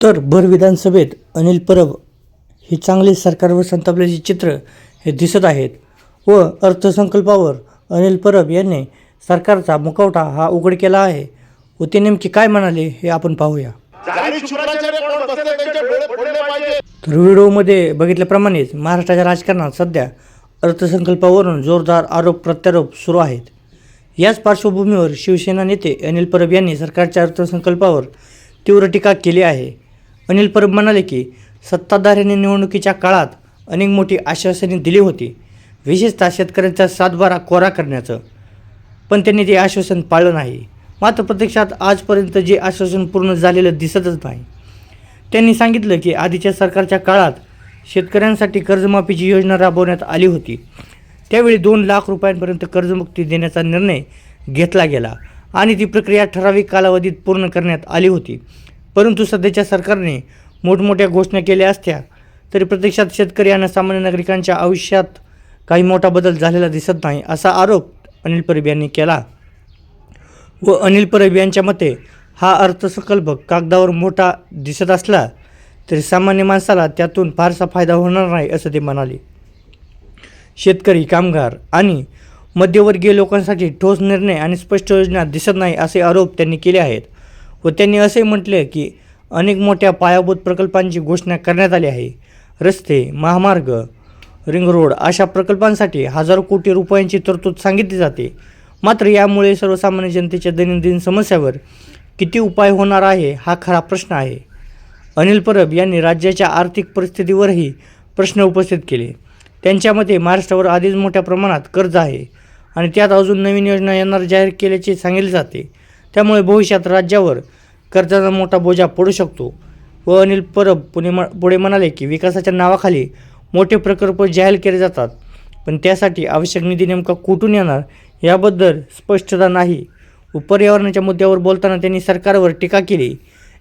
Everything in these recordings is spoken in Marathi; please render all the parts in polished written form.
तर भर विधानसभेत अनिल परब हे चांगले सरकारवर संतापल्याचे चित्र हे दिसत आहेत व अर्थसंकल्पावर अनिल परब यांनी सरकारचा मुखवटा हा उघड केला आहे व ते नेमके काय म्हणाले हे आपण पाहूया। तर व्हिडिओमध्ये बघितल्याप्रमाणेच महाराष्ट्राच्या राजकारणात सध्या अर्थसंकल्पावरून जोरदार आरोप प्रत्यारोप सुरू आहेत। याच पार्श्वभूमीवर शिवसेना नेते अनिल परब यांनी सरकारच्या अर्थसंकल्पावर तीव्र टीका केली आहे। अनिल परब म्हणाले की सत्ताधाऱ्यांनी निवडणुकीच्या काळात अनेक मोठी आश्वासने दिली होती, विशेषतः शेतकऱ्यांचा सातबारा कोरा करण्याचं, पण त्यांनी ते आश्वासन पाळलं नाही। मात्र प्रत्यक्षात आजपर्यंत जे आश्वासन पूर्ण झालेलं दिसतच नाही। त्यांनी सांगितलं की आधीच्या सरकारच्या काळात शेतकऱ्यांसाठी कर्जमाफीची योजना राबवण्यात आली होती, त्यावेळी 2 लाख रुपयांपर्यंत कर्जमुक्ती देण्याचा निर्णय घेतला गेला आणि ती प्रक्रिया ठराविक कालावधीत पूर्ण करण्यात आली होती। परंतु सध्याच्या सरकारने मोठमोठ्या घोषणा केल्या असत्या तरी प्रत्यक्षात शेतकरी आणि सामान्य नागरिकांच्या आयुष्यात काही मोठा बदल झालेला दिसत नाही, असा आरोप अनिल परब यांनी केला। व अनिल परब यांच्या मते हा अर्थसंकल्प कागदावर मोठा दिसत असला तरी सामान्य माणसाला त्यातून फारसा फायदा होणार नाही, असं ते म्हणाले। शेतकरी, कामगार आणि मध्यमवर्गीय लोकांसाठी ठोस निर्णय आणि स्पष्ट योजना दिसत नाही, असे आरोप त्यांनी केले आहेत। व त्यांनी असे म्हटले की अनेक मोठ्या पायाभूत प्रकल्पांची घोषणा करण्यात आली आहे। रस्ते, महामार्ग, रिंग रोड अशा प्रकल्पांसाठी हजारो कोटी रुपयांची तरतूद सांगितली जाते, मात्र यामुळे सर्वसामान्य जनतेच्या दैनंदिन समस्यावर किती उपाय होणार आहे हा खरा प्रश्न आहे। अनिल परब यांनी राज्याच्या आर्थिक परिस्थितीवरही प्रश्न उपस्थित केले। त्यांच्या मते महाराष्ट्रावर आधीच मोठ्या प्रमाणात कर्ज आहे आणि त्यात अजून नवीन योजना येणार जाहीर केल्याचे सांगितले जाते, त्यामुळे भविष्यात राज्यावर कर्जाचा मोठा बोजा पडू शकतो। व अनिल परब पुढे म्हणाले की विकासाच्या नावाखाली मोठे प्रकल्प जाहीर केले जातात, पण त्यासाठी आवश्यक निधी नेमका कुठून येणार याबद्दल स्पष्टता नाही। व पर्यावरणाच्या मुद्द्यावर बोलताना त्यांनी सरकारवर टीका केली।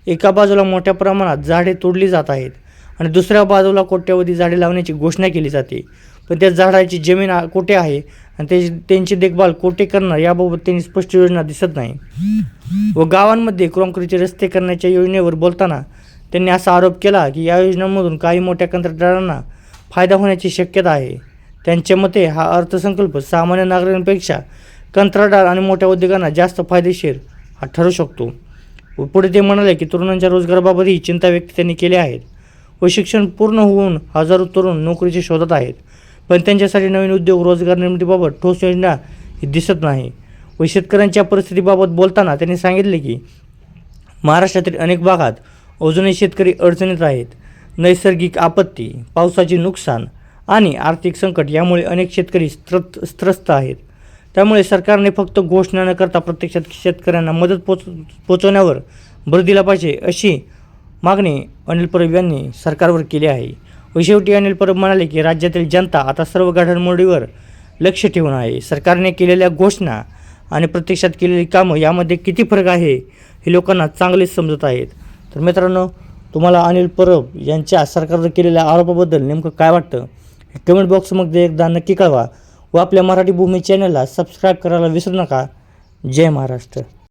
एका बाजूला मोठ्या प्रमाणात झाडे तोडली जात आहेत आणि दुसऱ्या बाजूला कोट्यवधी झाडे लावण्याची घोषणा केली जाते, पण त्या झाडाची जमीन कोठे आहे आणि त्यांची देखभाल कोठे करणार याबाबत त्यांनी स्पष्ट योजना दिसत नाही। व गावांमध्ये काँक्रीटचे रस्ते करण्याच्या योजनेवर बोलताना त्यांनी असा आरोप केला की या योजनांमधून काही मोठ्या कंत्राटदारांना फायदा होण्याची शक्यता आहे। त्यांच्या मते हा अर्थसंकल्प सामान्य नागरिकांपेक्षा कंत्राटदार आणि मोठ्या उद्योगांना जास्त फायदेशीर हा ठरू शकतो। व पुढे ते म्हणाले की तरुणांच्या रोजगाराबाबतही चिंता व्यक्त त्यांनी केल्या आहेत व शिक्षण पूर्ण होऊन हजारो तरुण नोकरीच्या शोधात आहेत, पण त्यांच्यासाठी नवीन उद्योग रोजगार निर्मितीबाबत ठोस योजना ही दिसत नाही। व शेतकऱ्यांच्या परिस्थितीबाबत बोलताना त्यांनी सांगितले की महाराष्ट्रातील अनेक भागात अजूनही शेतकरी अडचणीत आहेत। नैसर्गिक आपत्ती, पावसाचे नुकसान आणि आर्थिक संकट यामुळे अनेक शेतकरी त्रस्त आहेत, त्यामुळे सरकारने फक्त घोषणा न करता प्रत्यक्षात शेतकऱ्यांना मदत पोचवण्यावर भर दिला पाहिजे, अशी मागणी अनिल परब यांनी सरकारवर केली आहे। व शेवटी अनिल परब म्हणाले की राज्यातील जनता आता सर्व घडामोडींवर लक्ष ठेवून आहे। सरकारने केलेल्या घोषणा आणि प्रत्यक्षात केलेली कामं यामध्ये किती फरक आहे हे लोकांना चांगलेच समजत आहेत। तर मित्रांनो, तुम्हाला अनिल परब यांच्या सरकारने केलेल्या आरोपाबद्दल नेमकं काय वाटतं हे कमेंट बॉक्समध्ये एकदा नक्की कळवा व आपल्या मराठी भूमी चॅनलला सबस्क्राईब करायला विसरू नका। जय महाराष्ट्र।